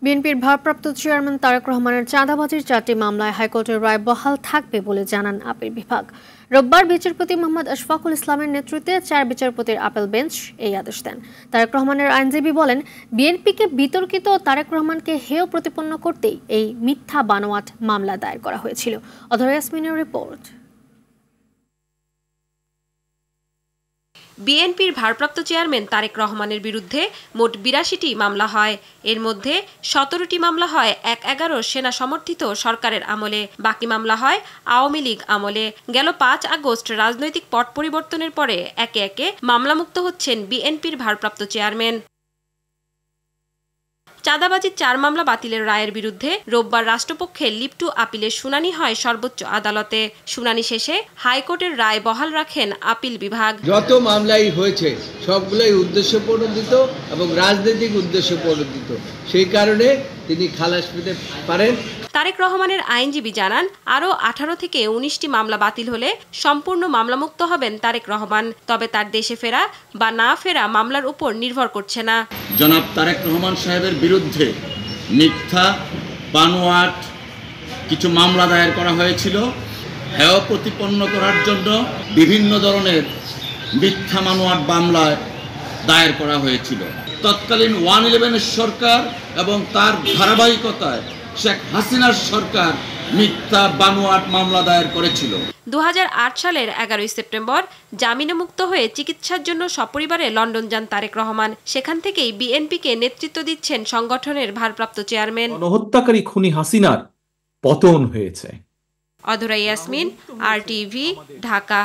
বিএনপির ভারপ্রাপ্ত চেয়ারম্যান তারেক রহমানের চাঁদাবাজির 4টি মামলায় হাইকোর্টের রায় বহাল থাকবে বলে জানান আপিল বিভাগ। রোববার বিচারপতি মোহাম্মদ আশফাকুল ইসলামের নেতৃত্বে 4 বিচারপতির আপিল বেঞ্চ এই আদেশ দেন। তারেক রহমানের আইনজীবী বলেন, বিএনপিকে বিতর্কিত তারেক রহমানকে হেয় প্রতিপন্ন করতেই এই মিথ্যা বানোয়াট মামলা দায়ের করা হয়েছিল। অধরা ইয়াসমিনের রিপোর্ট। বিএনপির ভারপ্রাপ্ত চেয়ারম্যান তারেক রহমানের বিরুদ্ধে মোট ৮২টি মামলা হয়। এর মধ্যে ১৭টি মামলা হয় ১/১১ সেনা সমর্থিত সরকারের আমলে, বাকি মামলা হয় আওয়ামী লীগ আমলে। গেল ৫ আগস্ট রাজনৈতিক পট পরিবর্তনের পরে একে একে মামলামুক্ত হচ্ছেন বিএনপির ভারপ্রাপ্ত চেয়ারম্যান। চাঁদাবাজির 4 মামলা বাতিলের রায়ের বিরুদ্ধে রোববার রাষ্ট্রপক্ষে লিভ টু আপিলের শুনানি হয় সর্বোচ্চ আদালতে। শুনানি শেষে হাইকোর্টের রায় বহাল রাখেন আপিল বিভাগ। যত মামলাই হয়েছে সবগুলোই উদ্দেশ্য প্রণোদিত এবং রাজনৈতিক উদ্দেশ্য প্রণোদিত, সেই কারণে তিনি খালাস পেতে পারেন। তারেক রহমানের আইনজীবী জানান, আরও 18 থেকে 19টি মামলা বাতিল হলে সম্পূর্ণ মামলামুক্ত হবেন তারেক রহমান। তবে তার দেশে ফেরা বা না ফেরা মামলার উপর নির্ভর করছে না। জনাব তারেক রহমান সাহেবের বিরুদ্ধে মিথ্যা বানোয়াট কিছু মামলা দায়ের করা হয়েছিল। হেয় প্রতিপন্ন করার জন্য বিভিন্ন ধরনের মিথ্যা বানোয়াট মামলা দায়ের করা হয়েছিল। তৎকালীন 111 সরকার এবং তার ধারাবাহিকতায় শেখ হাসিনার সরকার মিথ্যা বানোয়াট মামলা দায়ের করেছিল। 2008 সালের 11 সেপ্টেম্বর জামিনে মুক্ত হয়ে চিকিৎসার জন্য সপরিবারে লন্ডন যান তারেক রহমান। সেখান থেকেই বিএনপিকে নেতৃত্ব দিচ্ছেন সংগঠনের ভারপ্রাপ্ত চেয়ারম্যান। গণহত্যাকারী খুনি হাসিনার পতন হয়েছে। অধরা ইয়াসমিন, RTV, ঢাকা।